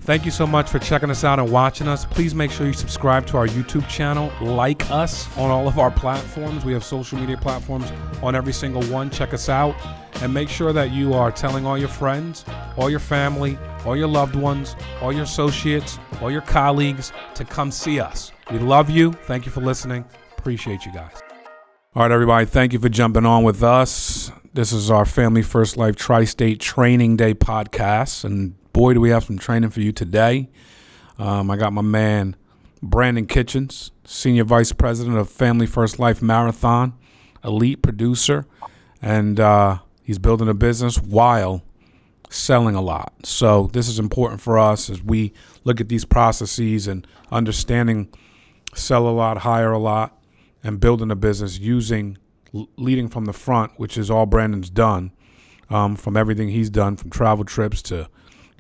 Thank you so much for checking us out and watching us. Please make sure you subscribe to our YouTube channel. Like us on all of our platforms. We have social media platforms on every single one. Check us out. And make sure that you are telling all your friends, all your family, all your loved ones, all your associates, all your colleagues to come see us. We love you. Thank you for listening. Appreciate you guys. All right, everybody. Thank you for jumping on with us. This is our Family First Life Tri-State Training Day podcast. And boy, do we have some training for you today. I got my man, Brandon Kitchings, Senior Vice President of Family First Life Marathon, elite producer, and he's building a business while selling a lot. So this is important for us as we look at these processes and understanding sell a lot, hire a lot, and building a business using leading from the front, which is all Brandon's done, from everything he's done, from travel trips to,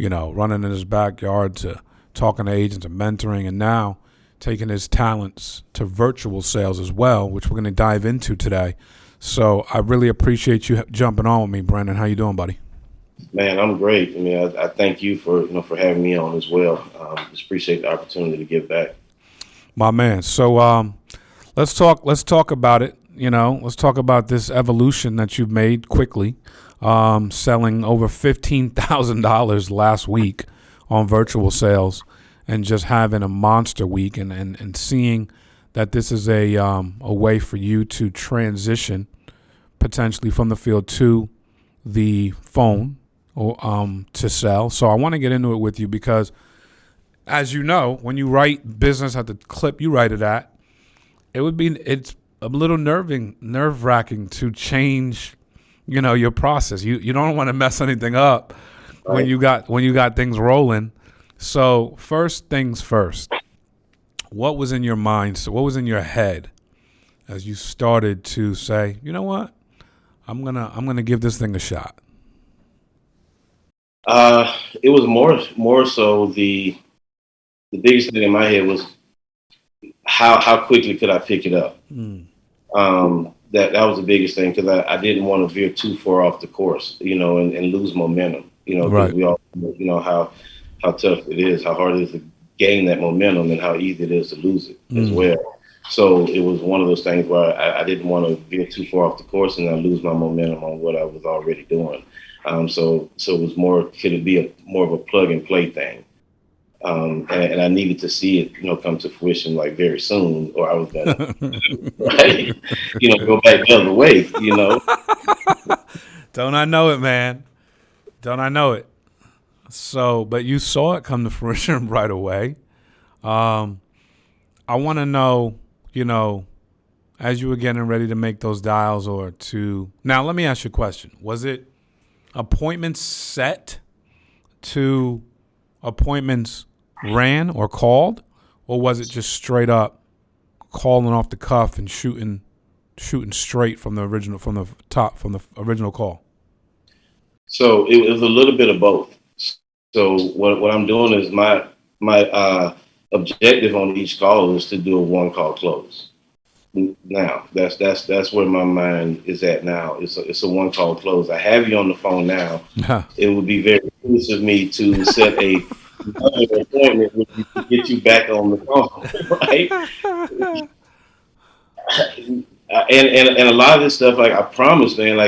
running in his backyard to talking to agents and mentoring, and now taking his talents to virtual sales as well, which we're going to dive into today. So I really appreciate you jumping on with me, Brandon. How you doing, buddy? Man, I'm great. I mean, I thank you for having me on as well. Just appreciate the opportunity to give back. My man. So let's talk about it. Let's talk about this evolution that you've made quickly, selling over $15,000 last week on virtual sales and just having a monster week and seeing that this is a way for you to transition potentially from the field to the phone or to sell. So I want to get into it with you because, as you know, when you write business at the clip you write it at, it's a little nerve-wracking to change, your process. You don't want to mess anything up when you got things rolling. So first things first, what was in your mind? So what was in your head as you started to say, you know what, I'm gonna give this thing a shot? It was more so the biggest thing in my head was how quickly could I pick it up. That was the biggest thing, because I didn't want to veer too far off the course, and lose momentum. Right. We all how tough it is, how hard it is to gain that momentum, and how easy it is to lose it as well. So it was one of those things where I didn't want to veer too far off the course and I lose my momentum on what I was already doing. So it was could it be more of a plug and play thing? And I needed to see it, come to fruition like very soon, or I was gonna, right, go back the other way, Don't I know it, man? Don't I know it? So, but you saw it come to fruition right away. I want to know, as you were getting ready to make those dials now let me ask you a question. Was it appointments set to appointments ran or called, or was it just straight up calling off the cuff and shooting straight from the original call? So it was a little bit of both. So what I'm doing is my objective on each call is to do a one call close. Now that's where my mind is at now. It's a one call close. I have you on the phone now. It would be very foolish of me to set another appointment with you to get you back on the phone, right? And a lot of this stuff, like I promised, man,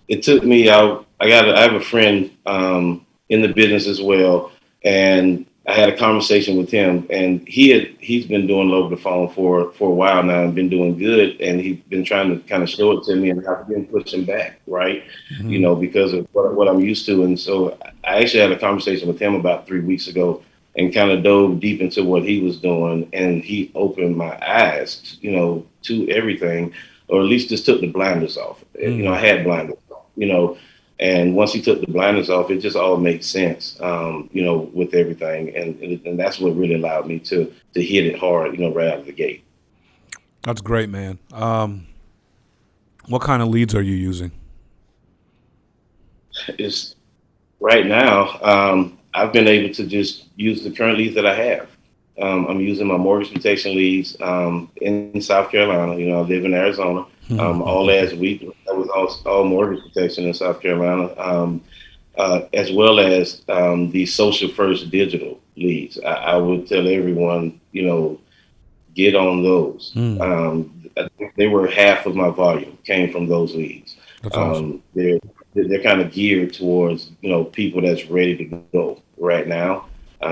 it took me out. I have a friend in the business as well, and I had a conversation with him, and he's been doing over the phone for a while now and been doing good, and he's been trying to kind of show it to me, and I've been pushing back, right? Because of what I'm used to. And so I actually had a conversation with him about 3 weeks ago and kind of dove deep into what he was doing, and he opened my eyes, to everything, or at least just took the blinders off. I had blinders on, and once he took the blinders off, it just all makes sense, with everything. And that's what really allowed me to hit it hard, right out of the gate. That's great, man. What kind of leads are you using? It's right now, I've been able to just use the current leads that I have. I'm using my mortgage protection leads in South Carolina. I live in Arizona. All last week, that was all mortgage protection in South Carolina. as well as the social first digital leads. I would tell everyone, get on those. Mm, I think they were half of my volume came from those leads. that's awesome. They're kind of geared towards people that's ready to go right now.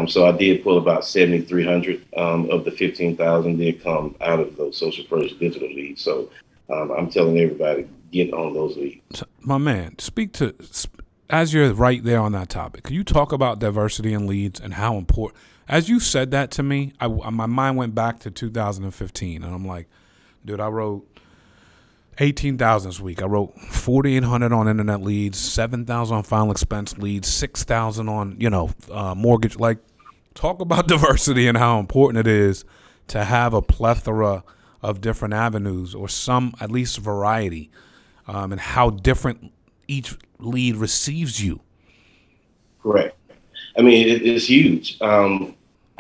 So I did pull about 7,300 of the 15,000 did come out of those social first digital leads. So I'm telling everybody, get on those leads. So, my man, as you're right there on that topic. Could you talk about diversity in leads and how important? As you said that to me, my mind went back to 2015, and I'm like, dude, I wrote 18,000 this week. I wrote 4,800 on internet leads, 7,000 on final expense leads, 6,000 on mortgage. Like, talk about diversity and how important it is to have a plethora of different avenues or some at least variety, and how different each lead receives you. Correct. I mean, it's huge.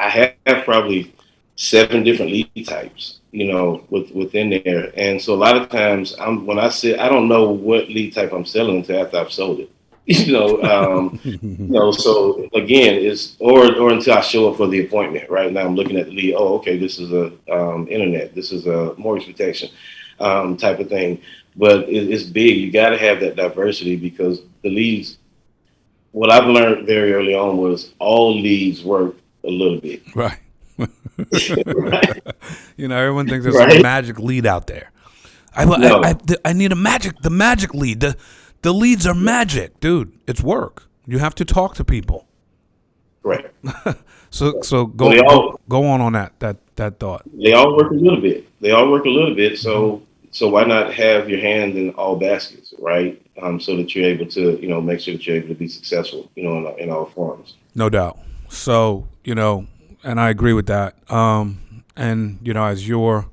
I have probably 7 different lead types, within there. And so a lot of times when I say, I don't know what lead type I'm selling until after I've sold it, so again, or until I show up for the appointment. Right now I'm looking at the lead. Oh, okay. This is a, internet. This is a mortgage protection, type of thing. But it's big. You got to have that diversity because the leads, what I've learned very early on was all leads work a little bit. Right. Right. Everyone thinks there's Right. some magic lead out there. No. I need the magic lead. The leads are magic, dude. It's work. You have to talk to people. Correct. So Well, go on that thought. they all work a little bit. They all work a little bit. So why not have your hand in all baskets, right? So that you're able to, make sure that you're able to be successful, in all forms. No doubt. So, and I agree with that. And, as you're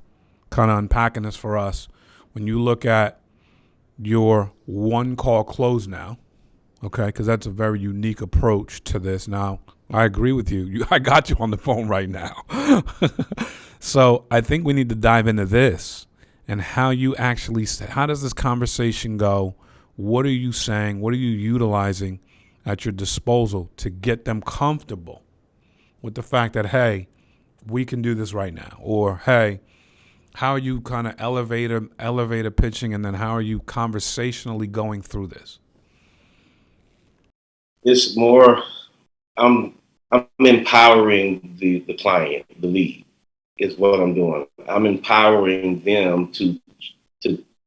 kind of unpacking this for us, when you look at your one call close now, okay, because that's a very unique approach to this. Now, I agree with you. I got you on the phone right now. So I think we need to dive into this and how does this conversation go? What are you saying? What are you utilizing at your disposal to get them comfortable with the fact that, hey, we can do this right now? Or, hey, how are you kind of elevator pitching, and then how are you conversationally going through this? It's more, I'm empowering the client, the lead is what I'm doing. I'm empowering them to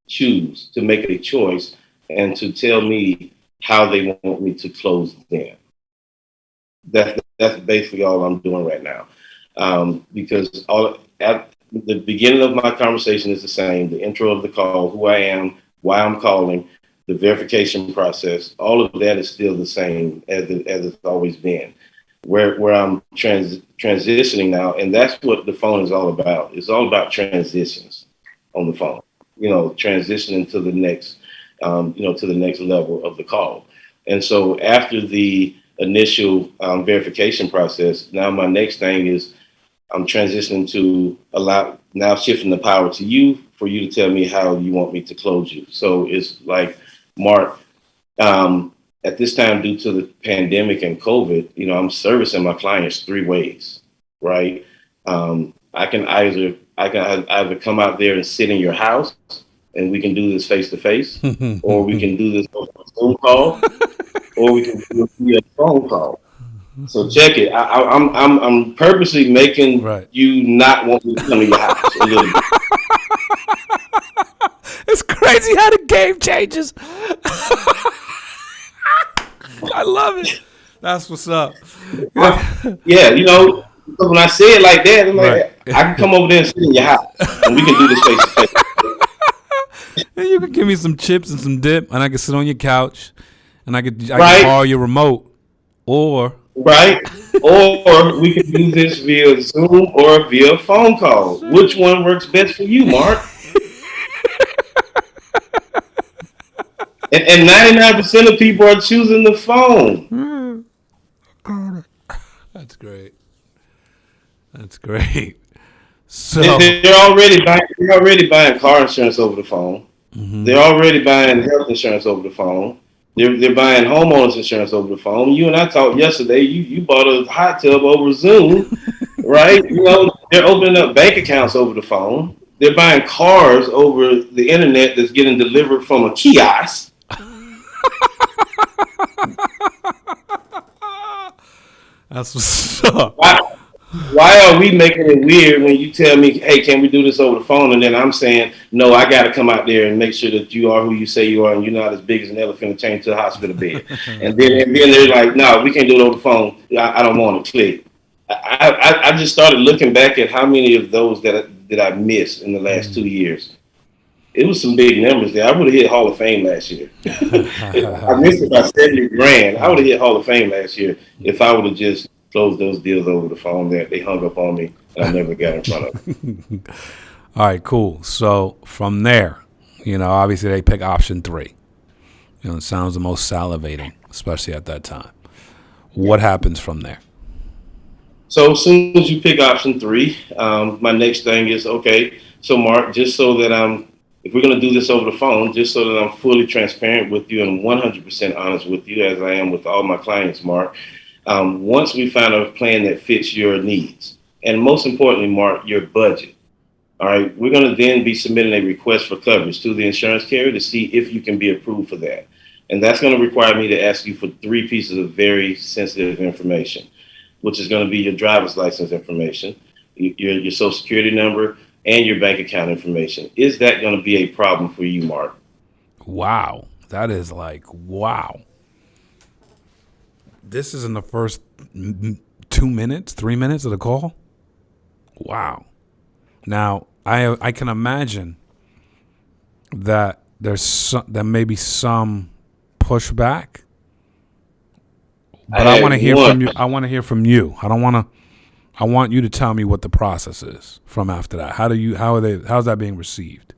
choose, to make a choice, and to tell me how they want me to close them. That's basically all I'm doing right now. Because at the beginning of my conversation is the same. The intro of the call, who I am, why I'm calling, the verification process, all of that is still the same as it's always been. Where I'm transitioning now, and that's what the phone is all about. It's all about transitions on the phone. Transitioning to the next, to the next level of the call. And so after the initial verification process, now my next thing is I'm transitioning to now shifting the power to you for you to tell me how you want me to close you. So it's like, Mark, at this time, due to the pandemic and COVID, I'm servicing my clients 3 ways, right? I can either come out there and sit in your house and we can do this face to face, or we can do this on a Zoom call, or we can do it via phone call. So check it. I'm purposely making you not want me to come to your house a little bit. It's crazy how the game changes. I love it. That's what's up. Yeah, when I say it like that, I'm like, I can come over there and sit in your house, and we can do this face to face. And you can give me some chips and some dip, and I can sit on your couch, and I can borrow your remote, or we can do this via Zoom or via phone call. Which one works best for you, Mark? And 99% of people are choosing the phone. That's great. That's great. So they're already buying car insurance over the phone. Mm-hmm. They're already buying health insurance over the phone. They're buying homeowners insurance over the phone. You and I talked yesterday. You bought a hot tub over Zoom, right? They're opening up bank accounts over the phone. They're buying cars over the internet that's getting delivered from a kiosk. That's what's up. Why are we making it weird when you tell me, hey, can we do this over the phone? And then I'm saying, no, I got to come out there and make sure that you are who you say you are and you're not as big as an elephant and chained to a hospital bed. and then they're like, no, we can't do it over the phone. I don't want to click. I just started looking back at how many of those that I missed in the last 2 years. It was some big numbers there. I would have hit Hall of Fame last year. I missed it by 70 grand. I would have hit Hall of Fame last year if I would have just closed those deals over the phone that they hung up on me and I never got in front of them. All right, cool. So from there, obviously they pick option 3. It sounds the most salivating, especially at that time. What happens from there? So as soon as you pick option 3, my next thing is, okay, so Mark, just so that if we're going to do this over the phone, just so that I'm fully transparent with you and 100% honest with you, as I am with all my clients, Mark, once we find a plan that fits your needs, and most importantly, Mark, your budget, all right, we're going to then be submitting a request for coverage to the insurance carrier to see if you can be approved for that. And that's going to require me to ask you for 3 pieces of very sensitive information, which is going to be your driver's license information, your social security number, and your bank account information. Is that going to be a problem for you, Mark? Wow. That is wow. This is in the first 2 minutes, 3 minutes of the call? Wow. Now, I can imagine that there may be some pushback, but I want to hear from you. I want to hear from you. I want you to tell me what the process is from after that. How's that being received?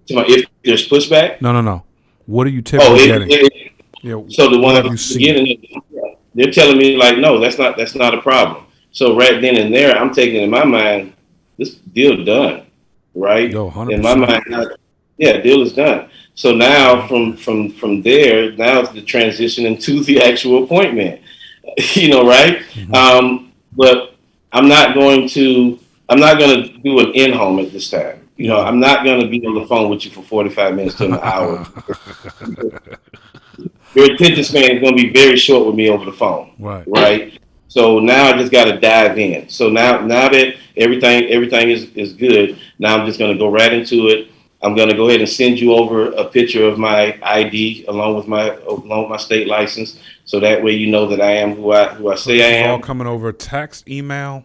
If there's pushback? No. What are you typically getting? So the one I'm getting, they're telling me like, no, that's not a problem. So right then and there, I'm taking in my mind, this deal done, right? Yo, 100%. In my mind, deal is done. So now from there, now it's the transition into the actual appointment, right? Mm-hmm. But I'm not going to do an in-home at this time. I'm not going to be on the phone with you for 45 minutes to an hour. Your attention span is going to be very short with me over the phone, right? So now I just got to dive in. So now that everything is good, now I'm just going to go right into it. I'm going to go ahead and send you over a picture of my ID along with my state license, so that way you know that I am who I say I am. All coming over text, email,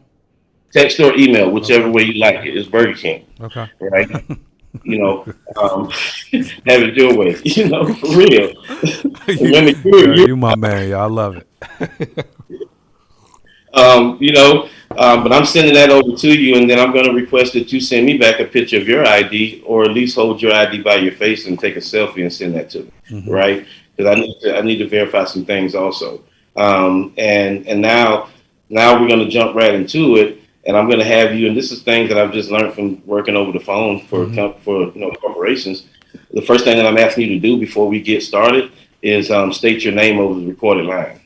or email, whichever way you like it. It's Burger King. Okay. Right. Have it your way. For real. You my man. I love it. But I'm sending that over to you, and then I'm going to request that you send me back a picture of your ID, or at least hold your ID by your face and take a selfie and send that to me, mm-hmm. Right? Because I need to verify some things also. And now we're going to jump right into it, and I'm going to have you. And this is things that I've just learned from working over the phone for mm-hmm. corporations. The first thing that I'm asking you to do before we get started is state your name over the recorded line.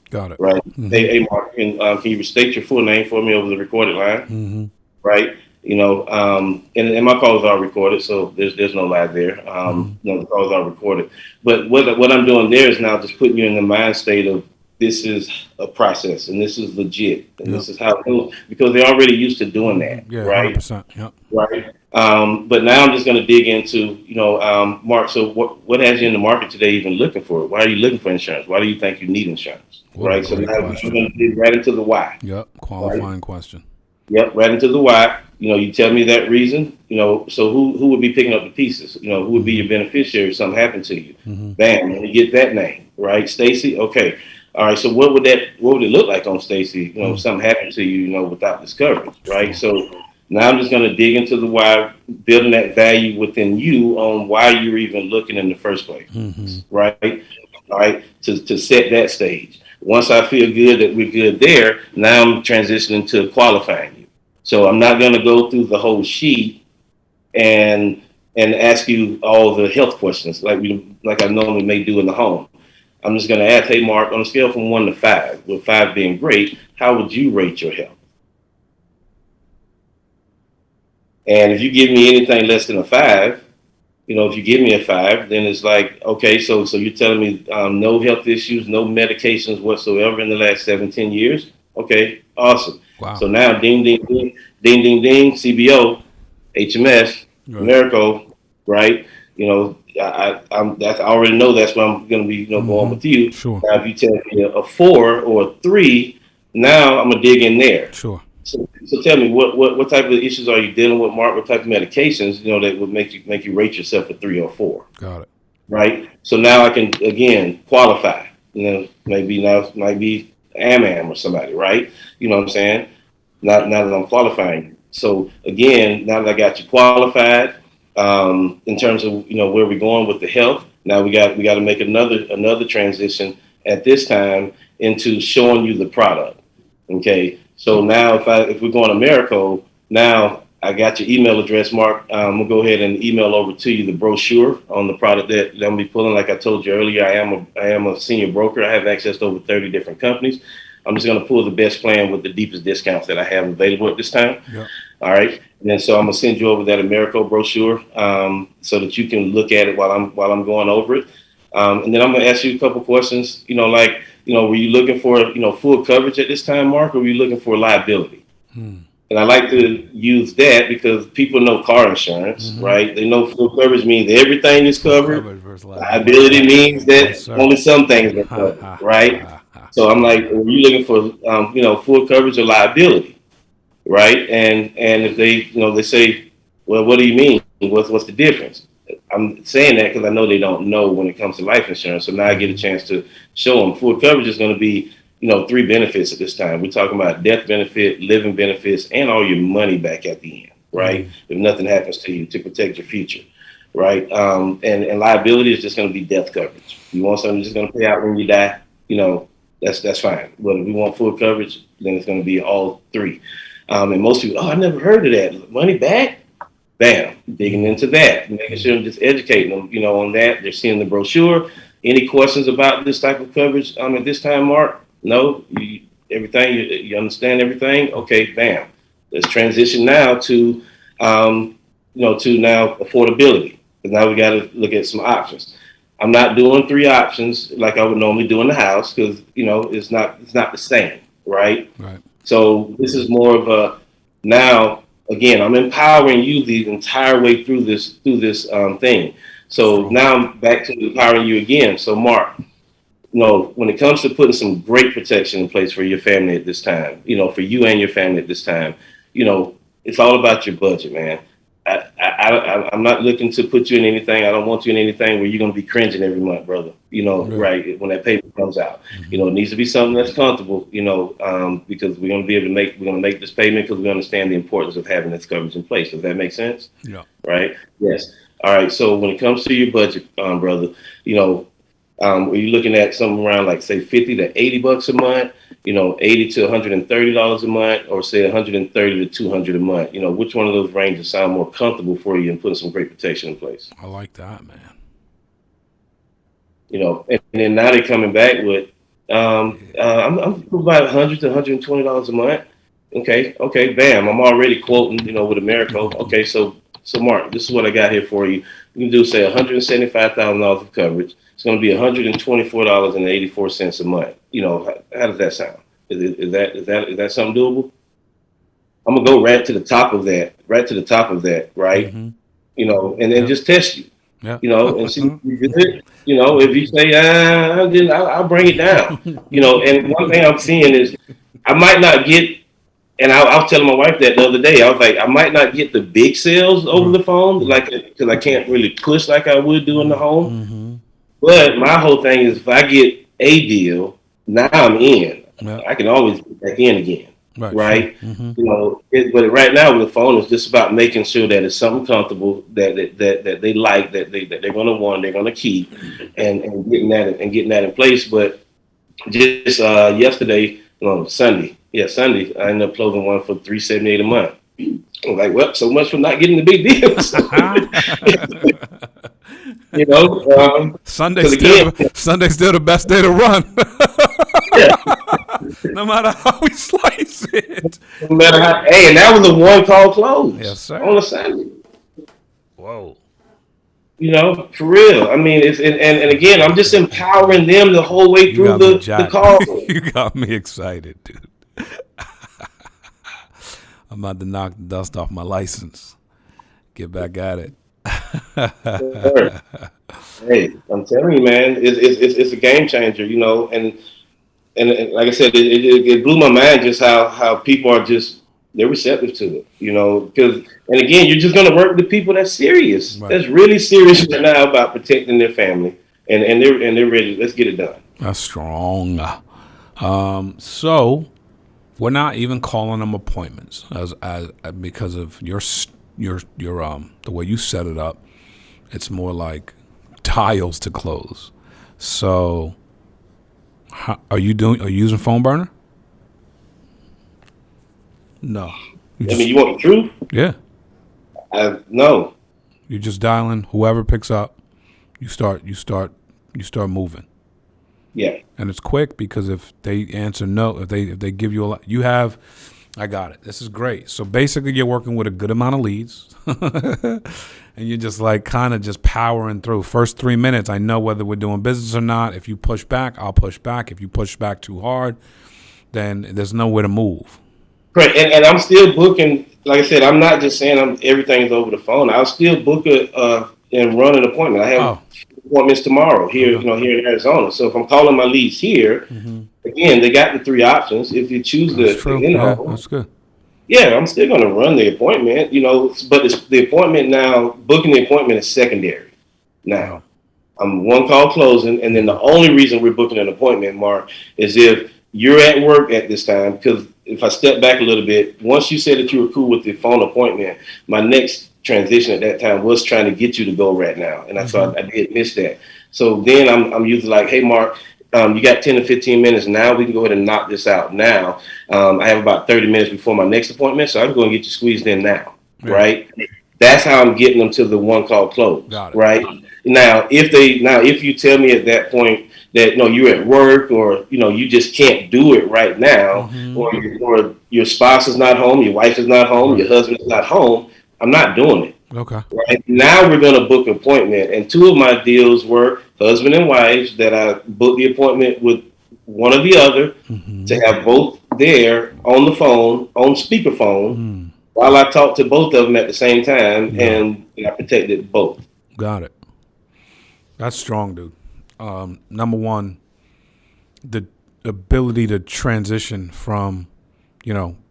Got it. Right. Mm-hmm. Hey, Mark, can you state your full name for me over the recorded line? Mm-hmm. Right. And my calls are recorded, so there's no lie there. The calls are recorded. But what I'm doing there is now just putting you in the mind state of this is a process and this is legit and this is how it goes, because they're already used to doing that. Yeah, right. 100%. Yep. Right. But now I'm just going to dig into, Mark, so what has you in the market today even looking for it? Why are you looking for insurance? Why do you think you need insurance? Right. So now we're going to dig right into the why. Yep. Qualifying question. Yep. Right into the why. You tell me that reason, so who would be picking up the pieces? Who would be your beneficiary if something happened to you? Mm-hmm. Bam. Let me get that name. Right. Stacy. Okay. All right. So what would it look like on Stacy? If something happened to you, without discovery. Right. So now I'm just going to dig into the why, building that value within you on why you're even looking in the first place. Mm-hmm. Right. All right. To set that stage. Once I feel good that we're good there, now I'm transitioning to qualifying you. So I'm not going to go through the whole sheet and and ask you all the health questions like I normally may do in the home. I'm just going to ask, hey, Mark, on a scale from 1 to 5, with 5 being great, how would you rate your health? And if you give me anything less than a 5, if you give me a 5, then it's like, okay, so you're telling me no health issues, no medications whatsoever in the last 7, 10 years. Okay, awesome. Wow. So now, ding, ding, ding, ding, ding, ding, CBO, HMS, Right. Miracle, right? I already know that's where I'm going to be, going with you. Sure. Now, if you tell me a 4 or a 3, now I'm gonna dig in there. Sure. So tell me, what type of issues are you dealing with, Mark? What type of medications, that would make you rate yourself a 3 or 4, Got it. right? So now I can again qualify. Maybe now it might be AMAM or somebody, right? You know what I'm saying? Now that I'm qualifying. So again, now that I got you qualified, in terms of where we're going with the health, now we got to make another transition at this time into showing you the product. Okay, so now if we're going to Marico, now I got your email address, Mark. We'll go ahead and email over to you the brochure on the product that I'm gonna be pulling. Like I told you earlier, I am a senior broker. I have access to over 30 different companies. I'm just gonna pull the best plan with the deepest discounts that I have available at this time. Yeah. All right, and then so I'm gonna send you over that Americo brochure so that you can look at it while I'm going over it, and then I'm gonna ask you a couple questions. Were you looking for full coverage at this time, Mark, or were you looking for liability? And I like to use that because people know car insurance, right? They know full coverage means everything is Full covered. coverage versus liability. Liability means Yes, that sir. only some things are Ha covered, ha right? ha ha. So I'm like, are you looking for full coverage or liability, right? And if they say, well, what do you mean? What's the difference? I'm saying that because I know they don't know when it comes to life insurance. So now I get a chance to show them full coverage is going to be 3 benefits at this time. We're talking about death benefit, living benefits, and all your money back at the end, right? If nothing happens to you, to protect your future, right? And liability is just going to be death coverage. You want something that's just going to pay out when you die, that's fine. But if we want full coverage, then it's going to be all 3. And most people, I never heard of that. Money back? Bam, digging into that, making sure I'm just educating them, on that. They're seeing the brochure. Any questions about this type of coverage at this time, Mark? No, everything you understand everything. Okay, bam. Let's transition now to now affordability. Because now we got to look at some options. I'm not doing 3 options like I would normally do in the house because it's not the same, right? Right. So this is more of a now. Again, I'm empowering you the entire way through this thing. So Sure. now I'm back to empowering you again. So Mark, when it comes to putting some great protection in place for your family at this time, for you and your family at this time, it's all about your budget, man. I'm not looking to put you in anything. I don't want you in anything where you're going to be cringing every month, brother. Right when that paper comes out. It needs to be something that's comfortable. Because we're going to be able to make this payment because we understand the importance of having this coverage in place. Does that make sense? Yeah. Right. Yes. All right. So when it comes to your budget, brother, are you looking at something around like say $50 to $80 a month? $80 to $130 a month, or say $130 to $200 a month. Which one of those ranges sound more comfortable for you and putting some great protection in place? I like that, man. And then now they're coming back with, I'm about $100 to $120 a month. Okay, bam. I'm already quoting, with Americo. Okay, so Mark, this is what I got here for you. You can do say $175,000 of coverage. It's going to be $124.84 a month. How does that sound? Is that something doable? I'm gonna go right to the top of that, right? And then just test you, Yeah. and see if you good. If you say I'll bring it down. And one thing I'm seeing is I might not get. And I was telling my wife that the other day. I was like, I might not get the big sales over the phone, like because I can't really push like I would do in the home. But my whole thing is, if I get a deal, now I'm in. Yeah. I can always get back in again, right? Sure. But right now with the phone, it's just about making sure that it's something comfortable that they like, that they're going to want, they're going to keep, and getting that in place. But just yesterday, Sunday, I ended up closing one for $378 a month. I'm like, well, so much for not getting the big deals. You know, because again, Sunday's still the best day to run, yeah, no matter how we slice it. no matter how, hey, and that was a one call Yes, close sir. on a Sunday. Whoa. You know, for real. I mean, it's and again, I'm just empowering them the whole way You through got me the jacked. call. You got me excited, dude. I'm about to knock the dust off my license. Get back at it. Hey, I'm telling you, man, it's a game changer. You know, and like I said, it blew my mind just how people are just they're receptive to it. You know, because and again, you're just gonna work with the people that's serious, Right. that's really serious right now about protecting their family, and they're ready. Let's get it done. That's strong. So we're not even calling them appointments as because of your the way you set it up. It's more like tiles to close. So, are you using phone burner? No. You I mean, just you want the truth? yeah. No. You're just dialing whoever picks up. You start moving. Yeah. And it's quick because if they answer no, if they give you a lot, you have. I got it. This is great. So basically, you're working with a good amount of leads, and you're just like kind of just powering through. First 3 minutes, I know whether we're doing business or not. If you push back, I'll push back. If you push back too hard, then there's nowhere to move. Correct. And I'm still booking. Like I said, I'm not just saying everything's over the phone. I'll still book and run an appointment. I have Oh, appointments tomorrow here, okay. here in Arizona. So if I'm calling my leads here, again, they got the three options. If you choose That's the true. Yeah, in-home, that's good. yeah, I'm still going to run the appointment, but it's the appointment now, booking the appointment is secondary. Right. Now, I'm one call closing, and then the only reason we're booking an appointment, Mark, is if you're at work at this time. Because if I step back a little bit, once you said that you were cool with the phone appointment, my next transition at that time was trying to get you to go right now, and I thought I did miss that. So then I'm usually like, hey, Mark, you got 10 to 15 minutes now. We can go ahead and knock this out now. I have about 30 minutes before my next appointment, so I'm going to get you squeezed in now, Yeah. right? That's how I'm getting them to the one call close, Got it. right? If you tell me at that point that no, you're at work or you just can't do it right now, or your spouse is not home, your wife is not home, your husband is not home, I'm not doing it. Okay. Right now, we're going to book an appointment, and two of my deals were husband and wives that I booked the appointment with one or the other to have both there on the phone, on speakerphone, while I talked to both of them at the same time, and I protected both. Got it. That's strong, dude. Number one, the ability to transition from,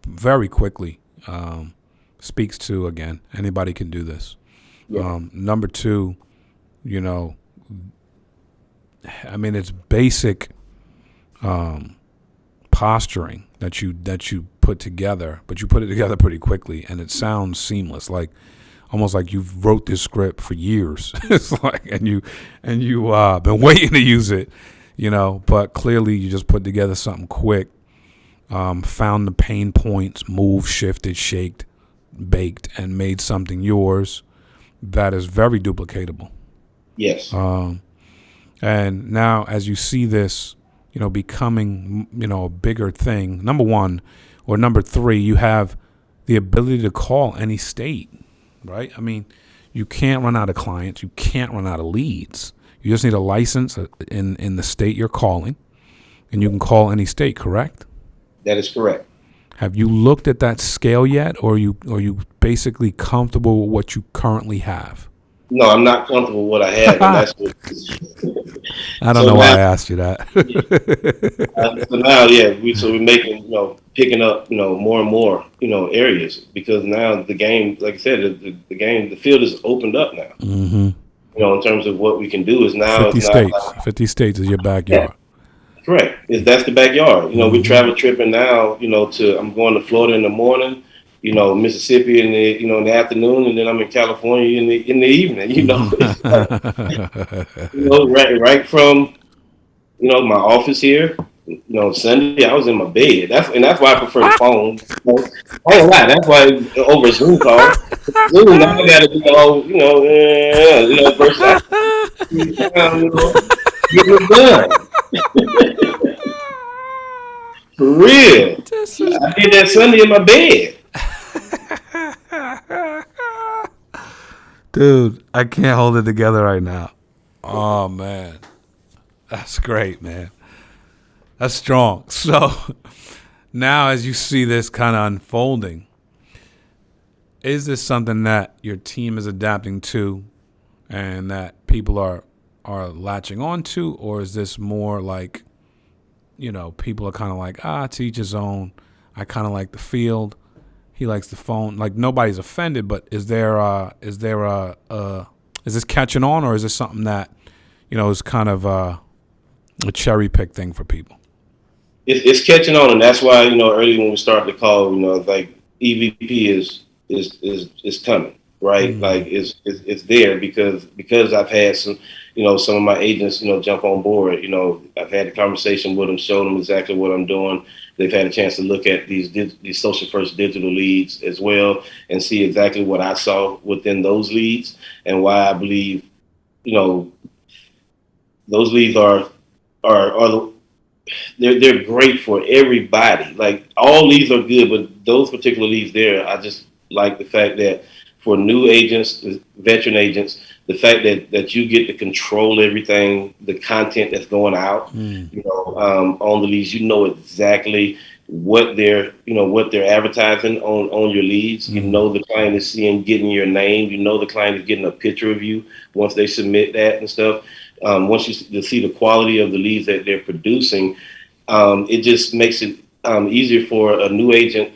very quickly speaks to, again, anybody can do this. Yeah. Number two, it's basic posturing that you put together, but you put it together pretty quickly, and it sounds seamless, like almost like you've wrote this script for years. It's like, and you been waiting to use it, but clearly you just put together something quick, found the pain points, moved, shifted, shaked, baked, and made something yours that is very duplicatable. Yes. And now as you see this, becoming, a bigger thing, number one, or number three, you have the ability to call any state, right? I mean, you can't run out of clients. You can't run out of leads. You just need a license in the state you're calling, and you can call any state, correct? That is correct. Have you looked at that scale yet, or are you basically comfortable with what you currently have? No, I'm not comfortable with what I have, and that's what. I don't know why I asked you that. So now, yeah, we're making, picking up, more and more, areas, because now the game, like I said, the field is opened up now. Mm-hmm. In terms of what we can do is now 50 it's states. not 50 states is your backyard. correct. That's the backyard. We're travel tripping now. I'm going to Florida in the morning. Mississippi in the afternoon, and then I'm in California in the evening. Right from my office here Sunday I was in my bed. That's why I prefer the phone. I ain't lie. That's why over a Zoom call. Zoom now I got to be all versus getting it done for real. This is I did that crazy. Sunday in my bed. Dude, I can't hold it together right now. Oh man. That's great, man. That's strong. So now as you see this kind of unfolding, is this something that your team is adapting to and that people are latching on to, or is this more like, people are kind of like, to each his own. I kind of like the field. He likes the phone. Like nobody's offended, but is this catching on, or is this something that, is kind of a cherry pick thing for people? It's catching on, and that's why early when we started the call, like EVP is coming, right? Mm. Like it's there because I've had some of my agents jump on board. I've had a conversation with them, show them exactly what I'm doing. They've had a chance to look at these social first digital leads as well and see exactly what I saw within those leads and why I believe you know those leads are the they're great for everybody. Like all leads are good, but those particular leads there, I just like the fact that for new agents, veteran agents, the fact that you get to control everything, the content that's going out, Mm. on the leads, exactly what they're advertising on your leads. Mm. The client is getting your name. The client is getting a picture of you once they submit that and stuff. Once you see the quality of the leads that they're producing, it just makes it easier for a new agent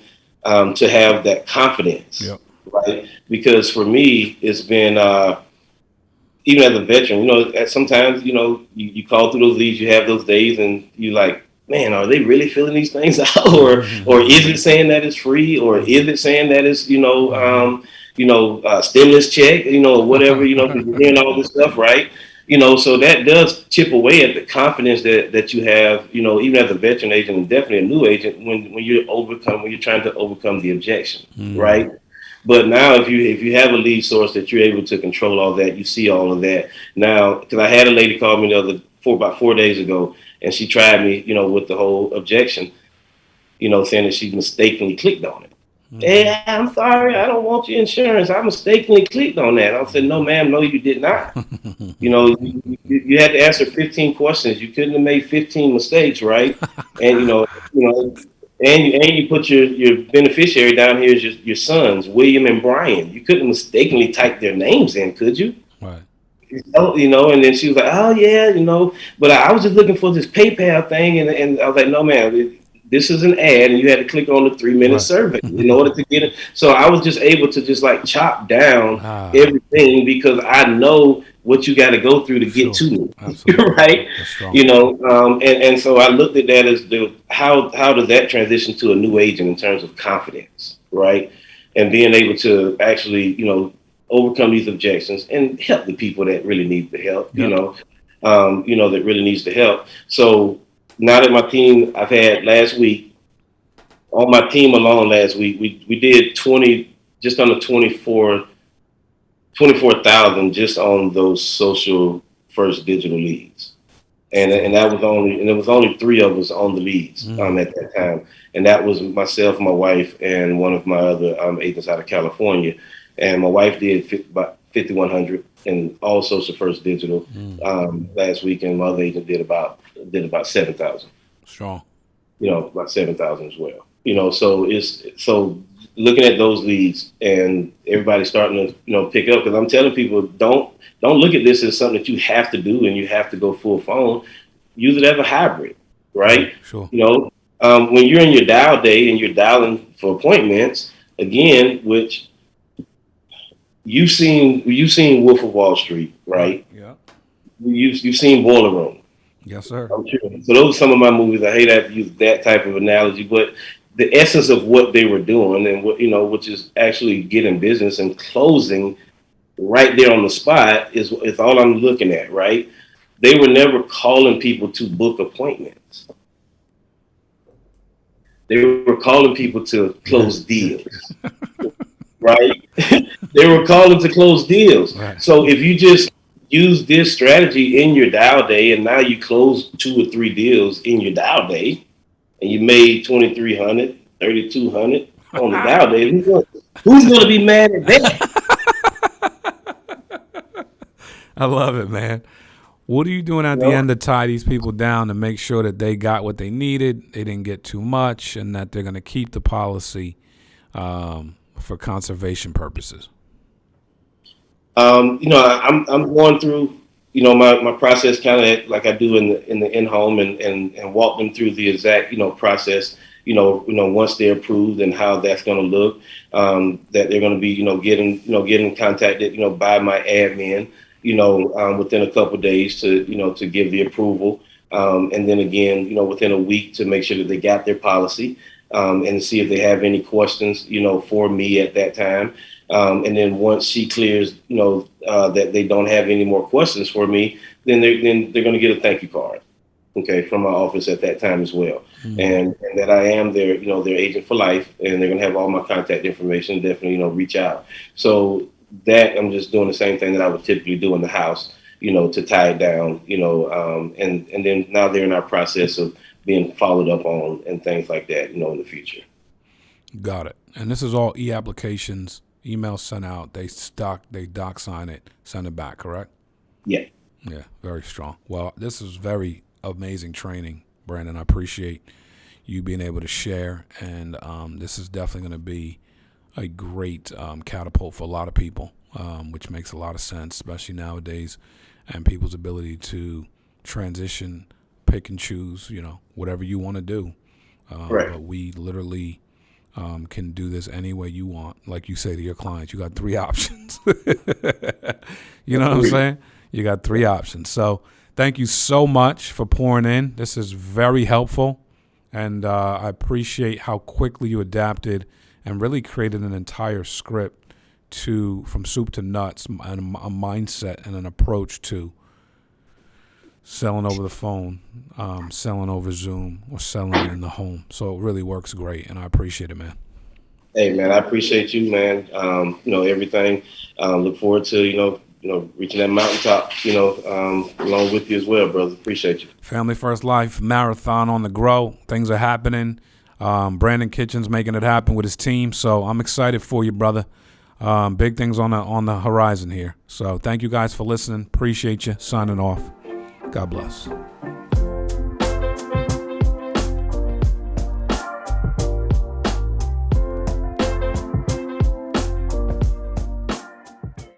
to have that confidence, Yep. right? Because for me, it's been even as a veteran, sometimes you call through those leads, you have those days, and you like, man, are they really filling these things out, or is it saying that it's free, or is it saying that it's stimulus check, or whatever, because you're hearing all this stuff, right? So that does chip away at the confidence that you have, even as a veteran agent and definitely a new agent when you're trying to overcome the objection, Mm. right? But now, if you have a lead source that you're able to control all that, you see all of that now. Because I had a lady call me about 4 days ago, and she tried me, with the whole objection, saying that she mistakenly clicked on it. Mm-hmm. Hey, I'm sorry, I don't want your insurance. I mistakenly clicked on that. I said, no, ma'am, no, you did not. You had to answer 15 questions. You couldn't have made 15 mistakes, right? And and you put your beneficiary down here as your sons, William and Brian. You couldn't mistakenly type their names in, could you? Right. And then she was like, "Oh yeah, but I was just looking for this PayPal thing," and I was like, "No, man, this is an ad, and you had to click on the 3 minute Right. survey in order to get it." So I was just able to just like chop down Ah, everything because I know what you got to go through to get sure. to me, Absolutely. right? That's strong. And so I looked at that as how does that transition to a new agent in terms of confidence, right? And being able to actually, overcome these objections and help the people that really need the help, Yep. that really needs the help. So now that my team I've had last week, on my team alone last week, we did 20, just under 24,000 just on those social first digital leads. And Strong. that was only, and it was only three of us on the leads Mm. at that time. And that was myself, my wife, and one of my other agents out of California. And my wife did about 5,100 and all social first digital Mm. last week, and my other agent did about 7,000. Strong. About 7,000 as well. So looking at those leads and everybody starting to pick up, because I'm telling people don't look at this as something that you have to do and you have to go full phone. Use it as a hybrid, Right. right? Sure. When you're in your dial day and you're dialing for appointments, again, which you've seen Wolf of Wall Street, Right. right? Yeah. You've seen Boiler Room. Yes, sir. I'm sure. So those are some of my movies. I hate to have to use that type of analogy, but the essence of what they were doing and which is actually getting business and closing right there on the spot is all I'm looking at, right? They were never calling people to book appointments. They were calling people to close deals, right? They were calling to close deals. Right. So if you just use this strategy in your dial day, and now you close 2 or 3 deals in your dial day, and you made 2,300, 3,200 on the dial day, who's going to be mad at that? I love it, man. What are you doing at You the know? end to tie these people down to make sure that they got what they needed, they didn't get too much, and that they're going to keep the policy for conservation purposes? I'm going through, my process kind of like I do in the in-home, and walk them through the exact, process, once they're approved and how that's going to look, that they're going to be, getting contacted, by my admin, within a couple of days to give the approval. And then again, within a week to make sure that they got their policy, and see if they have any questions, for me at that time. And then once she clears, that they don't have any more questions for me, then they're going to get a thank you card, okay, from my office at that time as well. Mm. And that I am their agent for life, and they're going to have all my contact information. Definitely, reach out. So that I'm just doing the same thing that I would typically do in the house, to tie it down, and then now they're in our process of being followed up on and things like that, in the future. Got it. And this is all e-applications, email sent out, they doc sign it, send it back, correct? Yeah. Yeah, very strong. Well, this is very amazing training, Brandon. I appreciate you being able to share, and this is definitely going to be a great catapult for a lot of people, which makes a lot of sense, especially nowadays, and people's ability to transition, pick and choose, whatever you want to do. Right. But we literally can do this any way you want. Like you say to your clients, you got 3 options. You know what I'm saying? You got 3 options. So thank you so much for pouring in. This is very helpful. And I appreciate how quickly you adapted and really created an entire script from soup to nuts, and a mindset and an approach to selling over the phone, selling over Zoom, or selling in the home. So it really works great, and I appreciate it, man. Hey, man, I appreciate you, man. Everything. Look forward to, reaching that mountaintop, along with you as well, brother. Appreciate you. Family First Life marathon on the grow. Things are happening. Brandon Kitchings making it happen with his team. So I'm excited for you, brother. Big things on the horizon here. So thank you guys for listening. Appreciate you. Signing off. God bless.